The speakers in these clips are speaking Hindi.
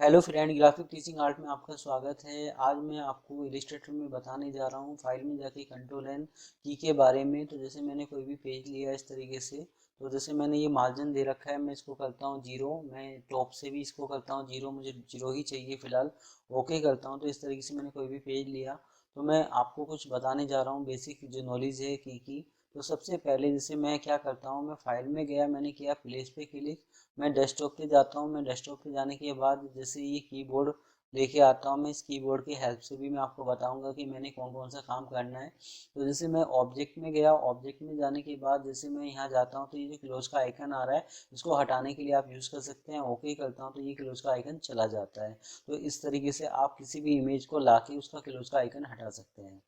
Hello friend, graphic teaching art में आपका स्वागत है। आज मैं आपको इलिस्ट्रेटर में बताने जा रहा हूँ फाइल में जाके कंट्रोल एन की के बारे में। तो जैसे मैंने कोई भी पेज लिया इस तरीके से, तो जैसे मैंने ये मार्जिन दे रखा है, मैं इसको करता हूँ जीरो। मैं टॉप से भी इसको करता हूँ जीरो, मुझे जीरो ही चाहिए फिलहाल। ओके करता हूँ। तो इस तरीके से मैंने कोई भी पेज लिया, तो मैं आपको कुछ बताने जा रहा हूँ बेसिक जो नॉलेज है की। तो सबसे पहले जैसे मैं क्या करता हूँ, मैं फाइल में गया, मैंने किया प्लेस पे क्लिक। मैं डेस्कटॉप पे जाता हूँ। मैं डेस्कटॉप पे जाने के बाद जैसे ये कीबोर्ड लेके आता हूँ। मैं इस कीबोर्ड की हेल्प से भी मैं आपको बताऊंगा कि मैंने कौन कौन सा काम करना है। तो जैसे मैं ऑब्जेक्ट में गया, ऑब्जेक्ट में जाने के बाद जैसे मैं यहाँ जाता हूँ, तो ये जो क्लोज का आइकन आ रहा है, इसको हटाने के लिए आप यूज़ कर सकते हैं। ओके करता हूँ तो ये क्लोज का आइकन चला जाता है। तो इस तरीके से आप किसी भी इमेज को ला के उसका क्लोज का आइकन हटा सकते हैं।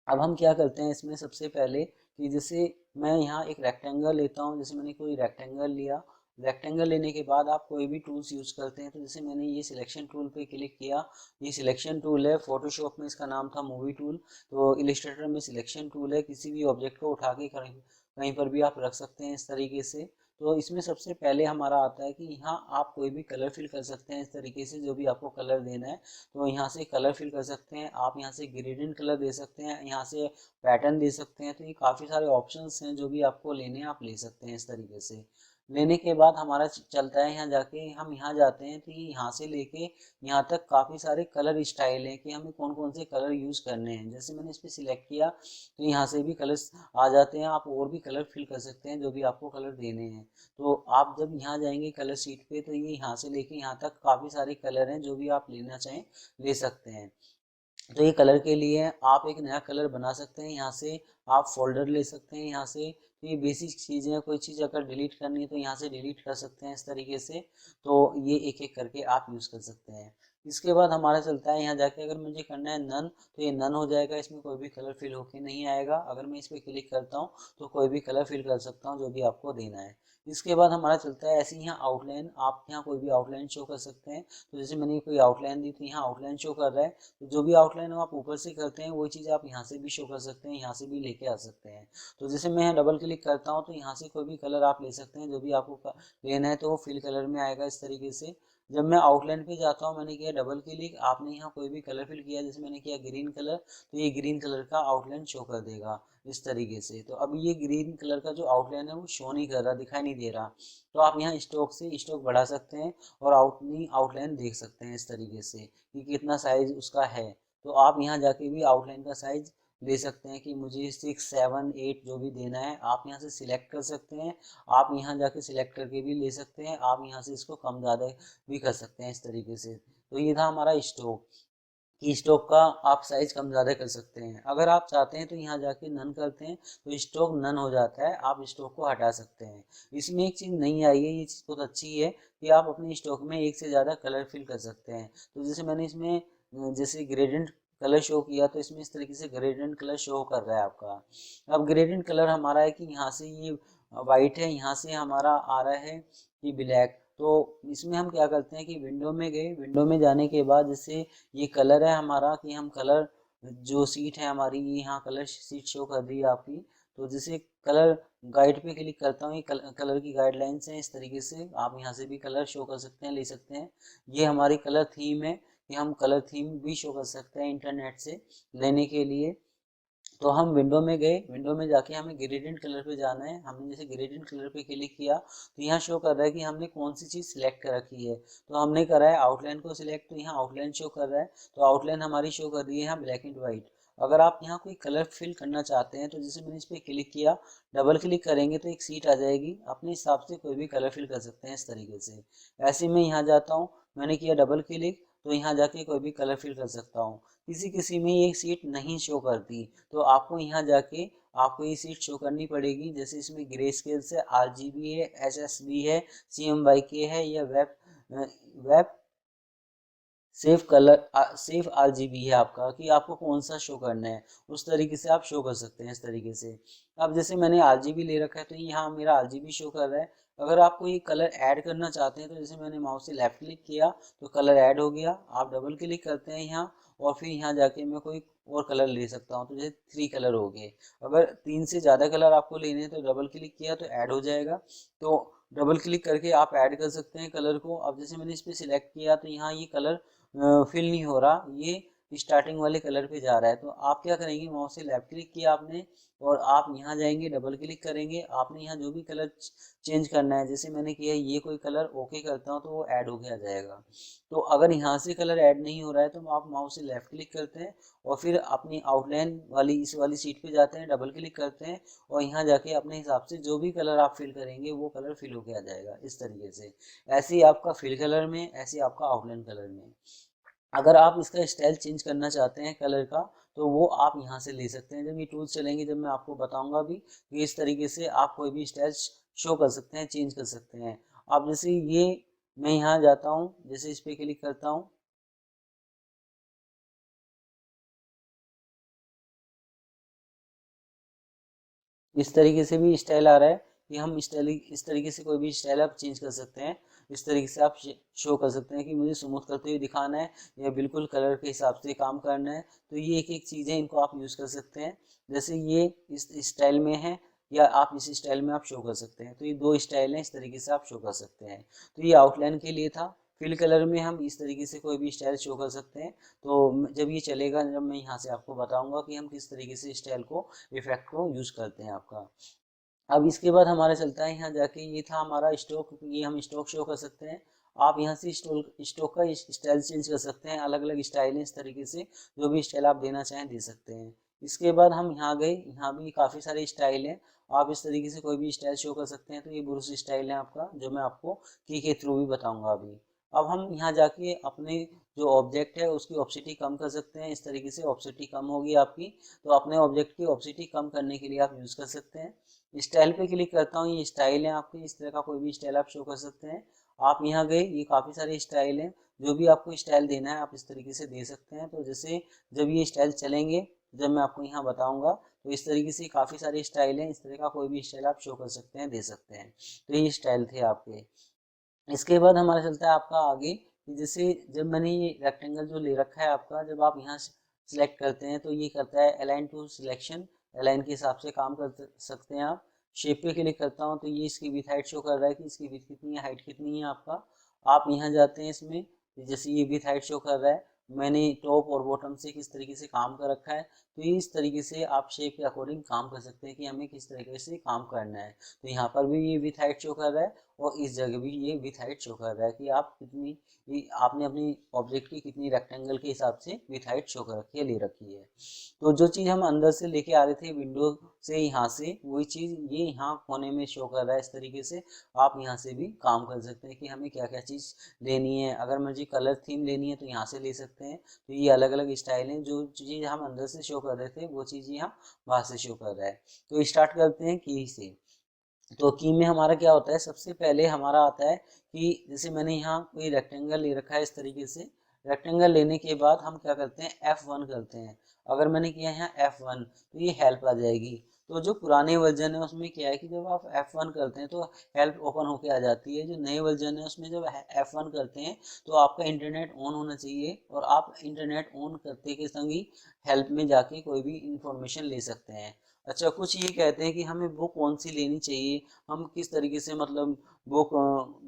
अब हम क्या करते हैं इसमें, सबसे पहले कि जैसे मैं यहाँ एक रेक्टेंगल लेता हूँ। जैसे मैंने कोई रेक्टेंगल लिया, रेक्टेंगल लेने के बाद आप कोई भी टूल्स यूज़ करते हैं। तो जैसे मैंने ये सिलेक्शन टूल पे क्लिक किया। ये सिलेक्शन टूल है, फोटोशॉप में इसका नाम था मूवी टूल, तो इलिस्ट्रेटर में सिलेक्शन टूल है। किसी भी ऑब्जेक्ट को उठा के कहीं कहीं पर भी आप रख सकते हैं इस तरीके से। तो इसमें सबसे पहले हमारा आता है कि यहाँ आप कोई भी कलर फिल कर सकते हैं इस तरीके से, जो भी आपको कलर देना है। तो यहाँ से कलर फिल कर सकते हैं आप, यहाँ से ग्रेडियंट कलर दे सकते हैं, यहाँ से पैटर्न दे सकते हैं। तो ये काफ़ी सारे ऑप्शंस हैं, जो भी आपको लेने हैं आप ले सकते हैं इस तरीके से। लेने के बाद हमारा चलता है यहाँ जाके, हम यहाँ जाते हैं तो ये यहाँ से लेके यहाँ तक काफ़ी सारे कलर स्टाइल हैं कि हमें कौन कौन से कलर यूज़ करने हैं। जैसे मैंने इस पर सिलेक्ट किया तो यहाँ से भी कलर्स आ जाते हैं। आप और भी कलर फिल कर सकते हैं जो भी आपको कलर देने हैं। तो आप जब यहाँ जाएंगे कलर शीट पे, तो ये यहाँ से लेके यहाँ तक काफ़ी सारे कलर हैं, जो भी आप लेना चाहें ले सकते हैं। तो ये कलर के लिए आप एक नया कलर बना सकते हैं। यहाँ से आप फोल्डर ले सकते हैं यहाँ से। तो ये बेसिक चीज़ें हैं, कोई चीज़ अगर डिलीट करनी है तो यहाँ से डिलीट कर सकते हैं इस तरीके से। तो ये एक एक करके आप यूज़ कर सकते हैं। इसके बाद हमारा चलता है यहाँ जाके, अगर मुझे करना है नन, तो ये नन हो जाएगा। इसमें कोई भी कलर फिल होके नहीं आएगा। अगर मैं इस पर क्लिक करता हूँ तो कोई भी कलर फिल कर सकता हूँ जो भी आपको देना है। इसके बाद हमारा चलता है ऐसे ही यहाँ आउटलाइन, आप यहाँ कोई भी आउटलाइन शो कर सकते हैं। तो जैसे मैंने कोई आउटलाइन दी तो यहाँ आउटलाइन शो कर रहा है। तो जो भी आउटलाइन आप ऊपर से करते हैं वही चीज़ आप यहाँ से भी शो कर सकते हैं, यहाँ से भी लेके आ सकते हैं। तो जैसे मैं यहाँ डबल क्लिक करता हूँ तो यहाँ से कोई भी कलर आप ले सकते हैं जो भी आपको लेना है, तो वो फिल कलर में आएगा इस तरीके से। जब मैं आउटलाइन पे जाता हूँ, मैंने किया डबल क्लिक, आपने यहाँ कोई भी कलर फिल किया, जैसे मैंने किया ग्रीन कलर, तो ये ग्रीन कलर का आउटलाइन शो कर देगा इस तरीके से। तो अब ये ग्रीन कलर का जो आउटलाइन है वो शो नहीं कर रहा, दिखाई नहीं दे रहा। तो आप यहाँ स्ट्रोक से स्ट्रोक बढ़ा सकते हैं और आउटलाइन देख सकते हैं इस तरीके से कि कितना साइज उसका है। तो आप यहाँ जाके भी आउटलाइन का साइज ले सकते हैं कि मुझे 6, 7, 8 जो भी देना है, आप यहाँ से सिलेक्ट कर सकते हैं। आप यहाँ जाके सिलेक्ट करके भी ले सकते हैं। आप यहाँ से इसको कम ज़्यादा भी कर सकते हैं इस तरीके से। तो ये था हमारा स्ट्रोक, की स्ट्रोक का आप साइज कम ज़्यादा कर सकते हैं। अगर आप चाहते हैं तो यहाँ जाके नन करते हैं तो स्ट्रोक नन हो जाता है, आप स्ट्रोक को हटा सकते हैं। इसमें एक चीज़ नहीं आई है, ये चीज़ बहुत अच्छी है कि आप अपने स्ट्रोक में एक से ज़्यादा कलर फिल कर सकते हैं। तो जैसे मैंने इसमें जैसे ग्रेडियंट कलर शो किया, तो इसमें इस तरीके से ग्रेडियंट कलर शो कर रहा है आपका। अब ग्रेडियंट कलर हमारा है कि यहाँ से ये वाइट है, यहाँ से हमारा आ रहा है कि ब्लैक। तो इसमें हम क्या करते हैं कि विंडो में गए, विंडो में जाने के बाद जैसे ये कलर है हमारा, कि हम कलर जो सीट है हमारी, ये यहाँ कलर सीट शो कर रही है आपकी। तो जैसे कलर गाइड पे क्लिक करता हूँ, ये कलर की गाइडलाइंस हैं इस तरीके से। आप यहाँ से भी कलर शो कर सकते हैं, ले सकते हैं। ये हमारी कलर थीम है कि हम कलर थीम भी शो कर सकते हैं इंटरनेट से लेने के लिए। तो हम विंडो में गए, विंडो में जाके हमें ग्रेडियंट कलर पे जाना है। हमने जैसे ग्रेडियंट कलर पे क्लिक किया तो यहाँ शो कर रहा है कि हमने कौन सी चीज़ सिलेक्ट कर रखी है। तो हमने करा है आउटलाइन को सिलेक्ट, तो यहाँ आउटलाइन शो कर रहा है। तो आउटलाइन हमारी शो कर रही है यहाँ ब्लैक एंड व्हाइट। अगर आप यहाँ कोई कलर फिल करना चाहते हैं, तो जैसे मैंने इस पर क्लिक किया, डबल क्लिक करेंगे तो एक सीट आ जाएगी, अपने हिसाब से कोई भी कलर फिल कर सकते हैं इस तरीके से। ऐसे में यहाँ जाता हूँ, मैंने किया डबल क्लिक, तो यहाँ जाके कोई भी कलर फिल कर सकता हूँ। किसी किसी में ये सीट नहीं शो करती, तो आपको यहाँ जाके आपको ये सीट शो करनी पड़ेगी। जैसे इसमें ग्रे स्केल से RGB है, SSB है, CMYK है, या वेब सेफ RGB है आपका, कि आपको कौन सा शो करना है, उस तरीके से आप शो कर सकते हैं इस तरीके से। अब जैसे मैंने RGB ले रखा है तो यहाँ मेरा RGB शो कर रहा है। अगर आपको ये कलर ऐड करना चाहते हैं, तो जैसे मैंने माउस से लेफ्ट क्लिक किया तो कलर ऐड हो गया। आप डबल क्लिक करते हैं यहाँ, और फिर यहाँ जाके मैं कोई और कलर ले सकता हूँ। तो जैसे 3 कलर हो गए। अगर 3 से ज़्यादा कलर आपको लेने हैं तो डबल क्लिक किया तो ऐड हो जाएगा। तो डबल क्लिक करके आप ऐड कर सकते हैं कलर को। अब जैसे मैंने इस पर सिलेक्ट किया तो यहाँ ये कलर फिल नहीं हो रहा, ये स्टार्टिंग वाले कलर पे जा रहा है। तो आप क्या करेंगे, माउस से लेफ्ट क्लिक किया आपने और आप यहाँ जाएंगे, डबल क्लिक करेंगे, आपने यहाँ जो भी कलर चेंज करना है, जैसे मैंने किया ये कोई कलर ओके करता हूँ तो वो ऐड होके आ जाएगा। तो अगर यहाँ से कलर ऐड नहीं हो रहा है तो आप माउस से लेफ्ट क्लिक करते हैं और फिर अपनी आउटलाइन वाली इस वाली सीट पे जाते हैं, डबल क्लिक करते हैं और यहाँ जाके अपने हिसाब से जो भी कलर आप फिल करेंगे वो कलर फिल होके आ जाएगा इस तरीके से। ऐसे ही आपका फिल कलर में, ऐसे ही आपका आउटलाइन कलर में। अगर आप इसका स्टाइल चेंज करना चाहते हैं कलर का तो वो आप यहाँ से ले सकते हैं। जब ये टूल्स चलेंगे, जब मैं आपको बताऊंगा भी, तो इस तरीके से आप कोई भी स्टाइल शो कर सकते हैं, चेंज कर सकते हैं। आप जैसे ये, मैं यहाँ जाता हूँ, जैसे इस पे क्लिक करता हूँ, इस तरीके से भी स्टाइल आ रहा है कि हम स्टाइल इस तरीके से कोई भी स्टाइल आप चेंज कर सकते हैं। इस तरीके से आप शो कर सकते हैं कि मुझे स्मूथ करते हुए दिखाना है या बिल्कुल कलर के हिसाब से काम करना है। तो ये एक एक चीज़ें, इनको आप यूज़ कर सकते हैं। जैसे ये इस स्टाइल में है या आप इस स्टाइल में आप शो कर सकते हैं। तो ये दो स्टाइल हैं, इस तरीके से आप शो कर सकते हैं। तो ये आउटलाइन के लिए था। फिल कलर में हम इस तरीके से कोई भी स्टाइल शो कर सकते हैं। तो जब ये चलेगा, जब मैं यहाँ से आपको बताऊंगा कि हम किस तरीके से स्टाइल को, इफेक्ट को यूज़ करते हैं आपका। अब इसके बाद हमारा चलता है यहाँ जाके, ये था हमारा स्टॉक, ये हम स्टॉक शो कर सकते हैं। आप यहाँ से स्टॉक का स्टाइल चेंज कर सकते हैं, अलग अलग स्टाइल है इस तरीके से, जो भी स्टाइल आप देना चाहें दे सकते हैं। इसके बाद हम यहाँ गए, यहाँ भी काफ़ी सारे स्टाइल हैं, आप इस तरीके से कोई भी स्टाइल शो कर सकते हैं। तो ये ब्रूस स्टाइल है आपका, जो मैं आपको की के थ्रू भी बताऊंगा अभी। अब हम यहाँ जाके अपने जो ऑब्जेक्ट है उसकी ऑप्सिटी कम कर सकते हैं। इस तरीके से ऑप्सिटी कम होगी आपकी, तो अपने ऑब्जेक्ट की ऑप्सिटी कम करने के लिए आप यूज़ कर सकते हैं। स्टाइल पे क्लिक करता हूँ, ये स्टाइल है आपके, इस तरह का कोई भी स्टाइल आप शो कर सकते हैं। आप यहाँ गए, ये काफ़ी सारे स्टाइल हैं, जो भी आपको स्टाइल देना है आप इस तरीके से दे सकते हैं। तो जैसे जब ये स्टाइल चलेंगे, जब मैं आपको यहाँ बताऊंगा, तो इस तरीके से काफ़ी सारे स्टाइल हैं, इस तरह का कोई भी स्टाइल आप शो कर सकते हैं, दे सकते हैं। तो ये स्टाइल थे आपके। इसके बाद हमारा चलता है आपका आगे, कि जैसे जब मैंने ये रेक्टेंगल जो ले रखा है आपका, जब आप यहाँ सिलेक्ट करते हैं तो ये करता है अलाइन टू सिलेक्शन, अलाइन के हिसाब से काम कर सकते हैं आप। शेप पे क्लिक करता हूँ तो ये इसकी विथ हाइट शो कर रहा है कि इसकी विथ कितनी है, हाइट कितनी है आपका। आप यहाँ जाते हैं इसमें, जैसे ये विथ हाइट शो कर रहा है, मैंने टॉप और बॉटम से किस तरीके से काम कर रखा है। तो ये इस तरीके से आप शेप के अकॉर्डिंग काम कर सकते हैं कि हमें किस तरीके से काम करना है। तो यहाँ पर भी ये विथ हाइट शो कर रहा है और इस जगह भी ये विथ हाइट शो कर रहा है कि आप कितनी, आपने अपनी ऑब्जेक्ट की कितनी रेक्टेंगल के हिसाब से विथ हाइट शो कर रखी है, ले रखी है। तो जो चीज़ हम अंदर से लेके आ रहे थे विंडो से, यहाँ से वही चीज़ ये यहाँ कोने में शो कर रहा है। इस तरीके से आप यहाँ से भी काम कर सकते हैं कि हमें क्या क्या चीज़ लेनी है। अगर मुझे कलर थीम लेनी है तो यहाँ से ले सकते हैं। तो ये अलग अलग स्टाइल हैं, जो चीज़ हम अंदर से शो कर रहे थे वो चीज़ यहाँ बाहर से शो कर रहा है। तो स्टार्ट करते हैं की से। तो की में हमारा क्या होता है, सबसे पहले हमारा आता है कि जैसे मैंने यहाँ कोई रेक्टेंगल ले रखा है इस तरीके से। रेक्टेंगल लेने के बाद हम क्या करते हैं, F1 करते हैं। अगर मैंने किया यहाँ F1 तो ये हेल्प आ जाएगी। तो जो पुराने वर्जन है उसमें क्या है कि जब आप F1 करते हैं तो हेल्प ओपन होके आ जाती है। जो नए वर्जन है उसमें जब F1 करते हैं तो आपका इंटरनेट ऑन होना चाहिए, और आप इंटरनेट ऑन करते के संग ही हेल्प में जाके कोई भी इंफॉर्मेशन ले सकते हैं। अच्छा, कुछ ये कहते हैं कि हमें बुक कौन सी लेनी चाहिए, हम किस तरीके से मतलब बुक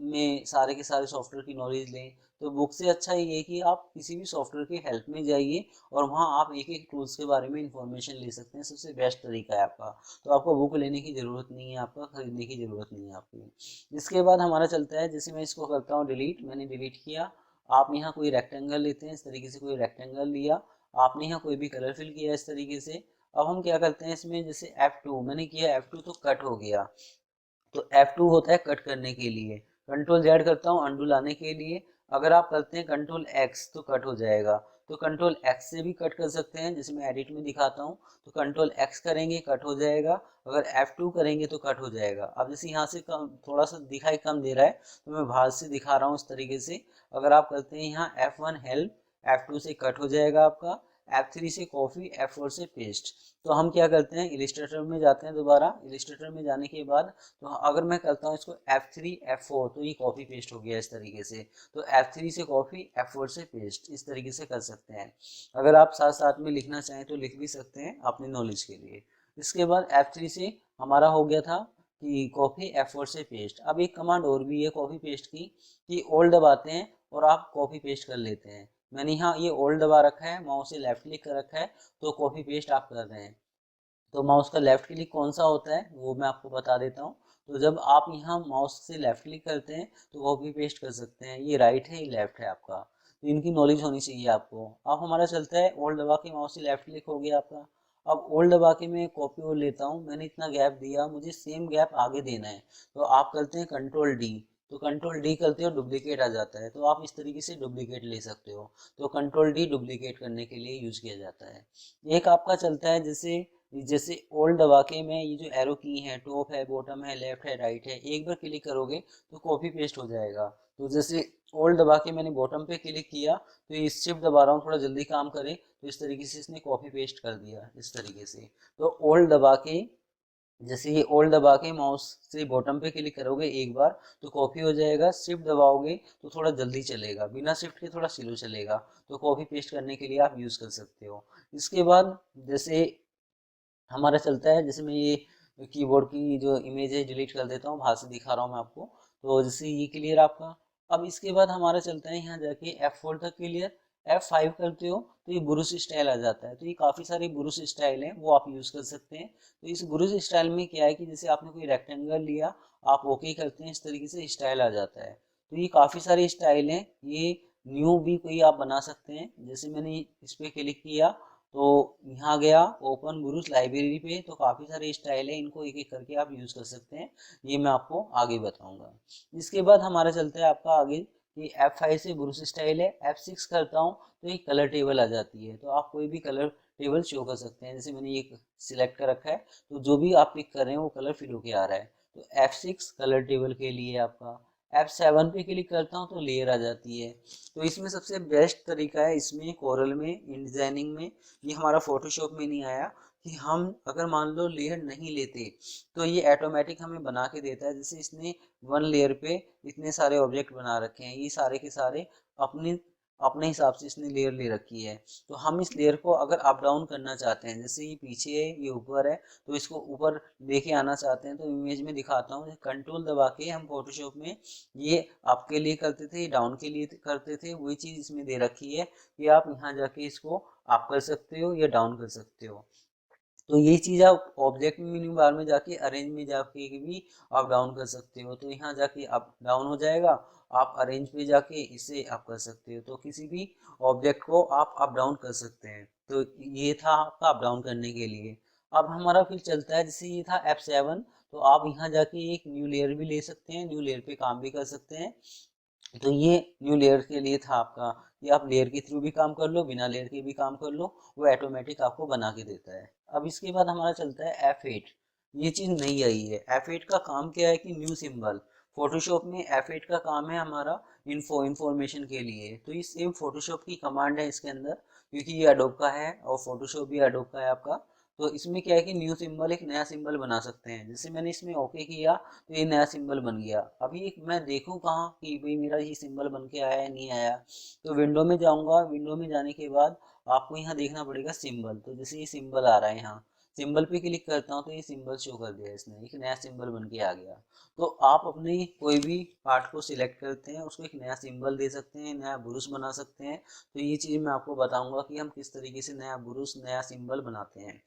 में सारे के सारे सॉफ्टवेयर की नॉलेज लें। तो बुक से अच्छा ये है कि आप किसी भी सॉफ्टवेयर के हेल्प में जाइए और वहाँ आप एक एक टूल्स के बारे में इंफॉर्मेशन ले सकते हैं। सबसे बेस्ट तरीका है आपका। तो आपको बुक लेने की ज़रूरत नहीं है, आपका खरीदने की ज़रूरत नहीं है आपकी। इसके बाद हमारा चलता है, जैसे मैं इसको करता हूँ डिलीट, मैंने डिलीट किया। आप यहाँ कोई रेक्टेंगल लेते हैं, इस तरीके से कोई रेक्टेंगल लिया, आपने यहाँ कोई भी कलर फिल किया इस तरीके से। अब हम क्या करते हैं इसमें, जैसे F2 मैंने किया, F2 तो कट हो गया। तो F2 होता है कट करने के लिए। कंट्रोल Z करता हूँ अंडू लाने के लिए। अगर आप करते हैं कंट्रोल X तो कट हो जाएगा। तो कंट्रोल X से भी कट कर सकते हैं, जैसे मैं एडिट में दिखाता हूँ। तो कंट्रोल X करेंगे कट हो जाएगा, अगर F2 करेंगे तो कट हो जाएगा। अब जैसे यहाँ से कम, थोड़ा सा दिखाई कम दे रहा है तो मैं बाहर से दिखा रहा हूँ इस तरीके से। अगर आप करते हैं यहाँ F1 हेल्प, F2 से कट हो जाएगा आपका, F3 से कॉपी, F4 से पेस्ट। तो हम क्या करते हैं, इलिस्ट्रेटर में जाते हैं दोबारा। इलिस्ट्रेटर में जाने के बाद, तो अगर मैं करता हूँ इसको F3 F4 तो ये कॉपी पेस्ट हो गया इस तरीके से। तो F3 से कॉपी, F4 से पेस्ट, इस तरीके से कर सकते हैं। अगर आप साथ साथ में लिखना चाहें तो लिख भी सकते हैं अपनी नॉलेज के लिए। इसके बाद F3 से हमारा हो गया था कि कॉपी, F4 से पेस्ट। अब एक कमांड और भी है कॉपी पेस्ट की, कि ओल्ड दबाते हैं और आप कॉपी पेस्ट कर लेते हैं। मैंने यहाँ ये ओल्ड दबा रखा है, माउस से लेफ्ट क्लिक कर रखा है, तो कॉपी पेस्ट आप कर रहे हैं। तो माउस का लेफ्ट क्लिक कौन सा होता है वो मैं आपको बता देता हूँ। तो जब आप यहाँ माउस से लेफ्ट क्लिक करते हैं तो कॉपी पेस्ट कर सकते हैं। ये राइट है, ये लेफ्ट है आपका, तो इनकी नॉलेज होनी चाहिए आपको। अब हमारा चलता है ओल्ड दबा के माउस से लेफ्ट क्लिक हो गया आपका। अब ओल्ड दबा के मैं कॉपी और लेता हूँ, मैंने इतना गैप दिया, मुझे सेम गैप आगे देना है, तो आप करते हैं कंट्रोल डी। तो कंट्रोल डी करते हो डुप्लीकेट आ जाता है, तो आप इस तरीके से डुप्लीकेट ले सकते हो। तो कंट्रोल डी डुप्लीकेट करने के लिए यूज किया जाता है। एक आपका चलता है जैसे जैसे ओल्ड दबा के मैं ये जो एरो की है, टॉप है, बॉटम है, लेफ्ट है, राइट है, एक बार क्लिक करोगे तो कॉपी पेस्ट हो जाएगा। तो जैसे ओल्ड दबा के मैंने बॉटम पे क्लिक किया, तो ये शिफ्ट दबा रहा हूँ थोड़ा जल्दी काम करे, तो इस तरीके से इसने कॉपी पेस्ट कर दिया इस तरीके से। तो ओल्ड दबा के, जैसे ये ओल्ड दबा के माउस से बॉटम पे क्लिक करोगे एक बार तो कॉपी हो जाएगा, शिफ्ट दबाओगे तो थोड़ा जल्दी चलेगा, बिना शिफ्ट के थोड़ा स्लो चलेगा। तो कॉपी पेस्ट करने के लिए आप यूज कर सकते हो। इसके बाद जैसे हमारा चलता है, जैसे मैं ये कीबोर्ड की जो इमेज है डिलीट कर देता हूँ, बाहर से दिखा रहा हूँ मैं आपको। तो जैसे ये क्लियर आपका। अब इसके बाद हमारा चलता है यहाँ जाके F4 तक क्लियर। F5 करते हो तो ये ब्रूस स्टाइल आ जाता है। तो ये काफ़ी सारे ब्रूस स्टाइल हैं, वो आप यूज़ कर सकते हैं। तो इस ब्रूस स्टाइल में क्या है कि जैसे आपने कोई रेक्टेंगल लिया, आप ओके करते हैं, इस तरीके से स्टाइल आ जाता है। तो ये काफ़ी सारे स्टाइल हैं, ये न्यू भी कोई आप बना सकते हैं। जैसे मैंने इस पर क्लिक किया तो यहाँ गया ओपन ब्रूस लाइब्रेरी पे, तो काफ़ी सारे स्टाइल है, इनको एक एक करके आप यूज़ कर सकते हैं। ये मैं आपको आगे बताऊंगा। इसके बाद हमारा चलता है आपका आगे कि F5 से ब्रूस स्टाइल है। F6 करता हूँ तो एक कलर टेबल आ जाती है, तो आप कोई भी कलर टेबल शो कर सकते हैं। जैसे मैंने ये सिलेक्ट कर रखा है, तो जो भी आप पिक कर रहे हैं वो कलर फिल होके आ रहा है। तो F6 कलर टेबल के लिए आपका। F7 पे क्लिक करता हूँ तो लेयर आ जाती है। तो इसमें सबसे बेस्ट तरीका है इसमें कोरल में, इन डिजाइनिंग में, ये हमारा फोटोशॉप में नहीं आया, कि हम अगर मान लो लेयर नहीं लेते तो ये ऑटोमेटिक हमें बना के देता है। जैसे इसने वन लेयर पे इतने सारे ऑब्जेक्ट बना रखे हैं, ये सारे के सारे अपने अपने हिसाब से इसने लेयर ले रखी है। तो हम इस लेयर को अगर अप डाउन करना चाहते हैं, जैसे ये पीछे है, ये ऊपर है, तो इसको ऊपर लेके आना चाहते हैं, तो इमेज में दिखाता हूँ, कंट्रोल दबा के हम फोटोशॉप में ये अप के लिए करते थे, डाउन के लिए करते थे, वही चीज़ इसमें दे रखी है कि आप यहाँ जाके इसको आप कर सकते हो या डाउन कर सकते हो। तो ये चीज़ आप ऑब्जेक्ट मेन्यू बार में जाके अरेंज में जाके भी आप डाउन कर सकते हो, तो यहाँ जाके अप डाउन हो जाएगा। आप अरेंज पे जाके इसे आप कर सकते हो, तो किसी भी ऑब्जेक्ट को आप अप डाउन कर सकते हैं। तो ये था आपका अप डाउन करने के लिए। अब हमारा फिर चलता है, जैसे ये था F7, तो आप यहाँ जाके एक न्यू लेयर भी ले सकते हैं, न्यू लेयर पे काम भी कर सकते हैं। तो ये न्यू लेयर के लिए था आपका, कि आप लेयर के थ्रू भी काम कर लो, बिना लेयर के भी काम कर लो, वो ऑटोमेटिक आपको बना के देता है। अब इसके बाद हमारा चलता है F8। ये चीज़ नहीं आई है। F8 का काम क्या है कि न्यू सिंबल, फोटोशॉप में F8 का काम है हमारा इंफॉर्मेशन के लिए। तो ये सेम फोटोशॉप की कमांड है इसके अंदर, क्योंकि ये एडोब का है और फोटोशॉप भी एडोब का है आपका। तो इसमें क्या है कि न्यू सिंबल, एक नया सिंबल बना सकते हैं। जैसे मैंने इसमें ओके किया तो ये नया सिंबल बन गया। अभी मैं देखूं कहाँ कि भाई मेरा ये सिंबल बन के आया है नहीं आया, तो विंडो में जाऊंगा, विंडो में जाने के बाद आपको यहाँ देखना पड़ेगा सिंबल। तो जैसे ये सिंबल आ रहा है, यहाँ सिंबल पे क्लिक करता हूँ तो ये सिंबल शो कर दिया, इसने एक नया सिंबल बन के आ गया। तो आप अपने कोई भी पार्ट को सिलेक्ट करते हैं, उसको एक नया सिंबल दे सकते हैं, नया ब्रूस बना सकते हैं। तो ये चीज़ मैं आपको बताऊंगा कि हम किस तरीके से नया ब्रूस, नया सिंबल बनाते हैं।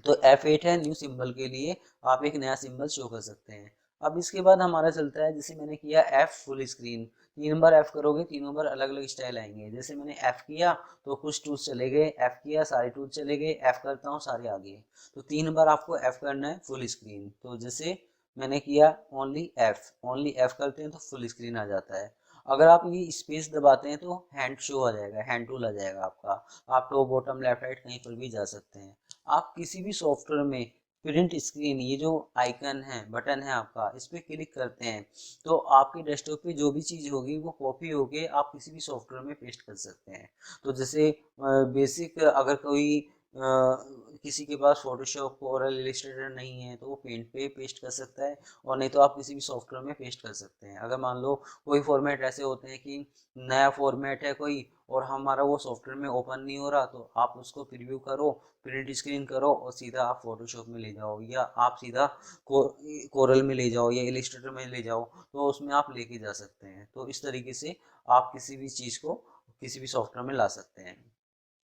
तो F8 है न्यू सिंबल के लिए, आप एक नया सिंबल शो कर सकते हैं। अब इसके बाद हमारा चलता है, जैसे मैंने किया F फुल स्क्रीन, 3 बार F करोगे, 3 बार अलग अलग स्टाइल आएंगे। जैसे मैंने F किया तो कुछ टूल्स चले गए, F किया सारे टूल्स चले गए, F करता हूँ सारे आ गए। तो 3 बार आपको F करना है फुल स्क्रीन। तो जैसे मैंने किया ओनली F करते हैं तो फुल स्क्रीन आ जाता है। अगर आप ये स्पेस दबाते हैं तो हैंड शो आ जाएगा, हैंड टूल आ जाएगा आपका। आप टॉप बॉटम लेफ्ट राइट कहीं पर भी जा सकते हैं। आप किसी भी सॉफ्टवेयर में प्रिंट स्क्रीन, ये जो आइकन है, बटन है आपका, इस पर क्लिक करते हैं तो आपके डेस्कटॉप पे जो भी चीज़ होगी वो कॉपी होके आप किसी भी सॉफ्टवेयर में पेस्ट कर सकते हैं। तो जैसे बेसिक अगर कोई किसी के पास फोटोशॉप कोरल इलिस्ट्रेटर नहीं है तो वो पेंट पे पेस्ट कर सकता है, और नहीं तो आप किसी भी सॉफ्टवेयर में पेस्ट कर सकते हैं। अगर मान लो कोई फॉर्मेट ऐसे होते हैं कि नया फॉर्मेट है कोई और हमारा वो सॉफ्टवेयर में ओपन नहीं हो रहा, तो आप उसको प्रीव्यू करो, प्रिंट स्क्रीन करो और सीधा आप फोटोशॉप में ले जाओ, या आप सीधा कोरल में ले जाओ या इलिस्ट्रेटर में ले जाओ, तो उसमें आप लेके जा सकते हैं। तो इस तरीके से आप किसी भी चीज़ को किसी भी सॉफ्टवेयर में ला सकते हैं।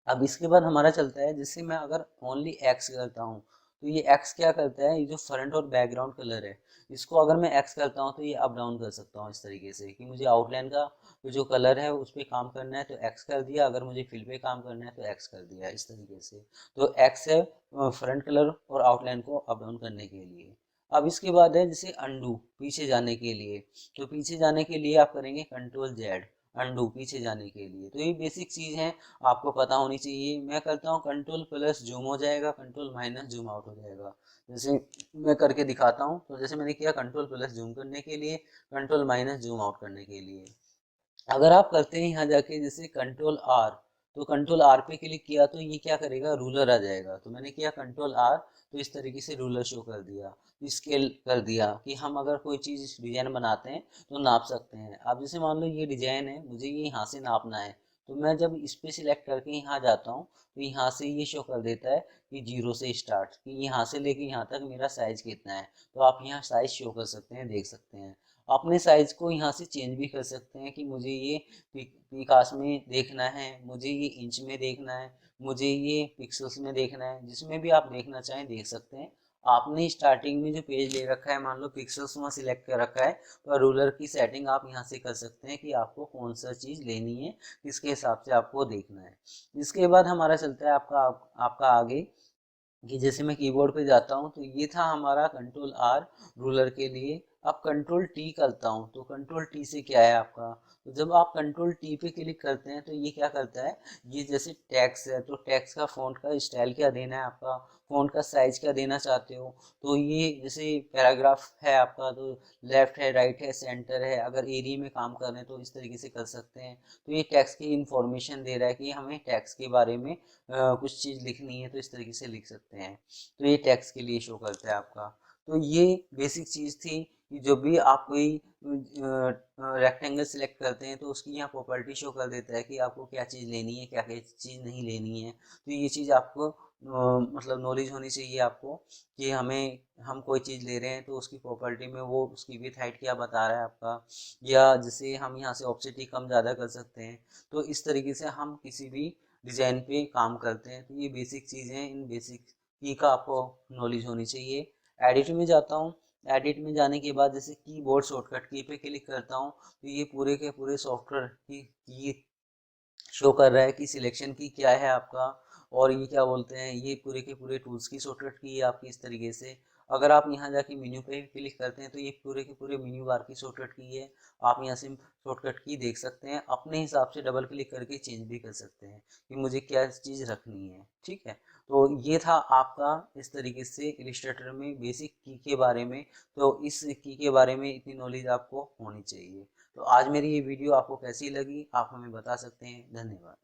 अब इसके बाद हमारा चलता है, जैसे मैं अगर ओनली एक्स करता हूँ तो ये एक्स क्या करता है, ये जो फ्रंट और बैकग्राउंड कलर है इसको अगर मैं एक्स करता हूँ तो ये अप डाउन कर सकता हूँ इस तरीके से कि मुझे आउटलाइन का जो कलर है उस पर काम करना है तो एक्स कर दिया, अगर मुझे फिल पे काम करना है तो एक्स कर दिया इस तरीके से। तो एक्स है फ्रंट कलर और आउटलाइन को अप डाउन करने के लिए। अब इसके बाद है जैसे अंडू, पीछे जाने के लिए, तो पीछे जाने के लिए आप करेंगे कंट्रोल जेड, अंडू पीछे जाने के लिए। तो ये बेसिक चीज़ है, आपको पता होनी चाहिए। मैं करता हूँ कंट्रोल प्लस जूम हो जाएगा, कंट्रोल माइनस जूम आउट हो जाएगा। जैसे मैं करके दिखाता हूँ, तो जैसे मैंने किया कंट्रोल प्लस जूम करने के लिए, कंट्रोल माइनस जूम आउट करने के लिए। अगर आप करते हैं यहाँ जाके जैसे कंट्रोल आर, तो कंट्रोल आर पे क्लिक किया तो ये क्या करेगा, रूलर आ जाएगा। तो मैंने किया कंट्रोल आर, तो इस तरीके से रूलर शो कर दिया, स्केल कर दिया कि हम अगर कोई चीज़ डिजाइन बनाते हैं तो नाप सकते हैं। अब जैसे मान लो ये डिजाइन है, मुझे ये यहाँ से नापना है, तो मैं जब इस पे सिलेक्ट करके यहाँ जाता हूँ तो यहाँ से ये शो कर देता है कि 0 से स्टार्ट, कि यहाँ से लेके यहाँ तक मेरा साइज कितना है। तो आप यहाँ साइज शो कर सकते हैं, देख सकते हैं। अपने साइज को यहाँ से चेंज भी कर सकते हैं कि मुझे ये पिकास में देखना है, मुझे ये इंच में देखना है, मुझे ये पिक्सल्स में देखना है, जिसमें भी आप देखना चाहें देख सकते हैं। आपने स्टार्टिंग में जो पेज ले रखा है, मान लो पिक्सल्स वहाँ सिलेक्ट कर रखा है, तो रूलर की सेटिंग आप यहाँ से कर सकते हैं कि आपको कौन सा चीज़ लेनी है, किसके हिसाब से आपको देखना है। इसके बाद हमारा चलता है आपका आगे, कि जैसे मैं कीबोर्ड पे जाता हूँ तो ये था हमारा कंट्रोल आर रूलर के लिए। अब कंट्रोल टी करता हूँ, तो कंट्रोल टी से क्या है आपका, तो जब आप कंट्रोल टी पे क्लिक करते हैं तो ये क्या करता है, ये जैसे टेक्स्ट है तो टेक्स्ट का फ़ॉन्ट का स्टाइल क्या देना है आपका, फ़ॉन्ट का साइज क्या देना चाहते हो। तो ये जैसे पैराग्राफ है आपका, तो लेफ्ट है, राइट है, सेंटर है, अगर एरिया में काम कर रहे हैं तो इस तरीके से कर सकते हैं। तो ये टेक्स्ट की इंफॉर्मेशन दे रहा है कि हमें टेक्स्ट के बारे में कुछ चीज़ लिखनी है तो इस तरीके से लिख सकते हैं। तो ये टेक्स्ट के लिए शो करता है आपका। तो ये बेसिक चीज़ थी कि जो भी आप कोई रेक्टेंगल सिलेक्ट करते हैं तो उसकी यहाँ प्रॉपर्टी शो कर देता है कि आपको क्या चीज़ लेनी है, क्या क्या चीज़ नहीं लेनी है। तो ये चीज़ आपको मतलब नॉलेज होनी चाहिए आपको कि हम कोई चीज़ ले रहे हैं तो उसकी प्रॉपर्टी में वो उसकी विथ हाइट क्या बता रहा है आपका, या जैसे हम यहाँ से ऑब्सिटी कम ज़्यादा कर सकते हैं। तो इस तरीके से हम किसी भी डिज़ाइन पे काम करते हैं। तो ये बेसिक चीज़ें हैं, इन बेसिक की का आपको नॉलेज होनी चाहिए। एडिट में जाता हूँ, एडिट में जाने के बाद जैसे कीबोर्ड शॉर्टकट की पे क्लिक करता हूँ तो ये पूरे के पूरे सॉफ्टवेयर की शो कर रहा है कि सिलेक्शन की क्या है आपका, और ये क्या बोलते हैं, ये पूरे के पूरे टूल्स की शॉर्टकट की है आपकी इस तरीके से। अगर आप यहाँ जाके मेन्यू पे क्लिक करते हैं तो ये पूरे के पूरे मेन्यू बार की शॉर्टकट की है। आप यहाँ से शॉर्टकट की देख सकते हैं, अपने हिसाब से डबल क्लिक करके चेंज भी कर सकते हैं कि मुझे क्या चीज़ रखनी है। ठीक है, तो ये था आपका इस तरीके से इलिस्ट्रेटर में बेसिक की के बारे में। तो इस की के बारे में इतनी नॉलेज आपको होनी चाहिए। तो आज मेरी ये वीडियो आपको कैसी लगी आप हमें बता सकते हैं। धन्यवाद।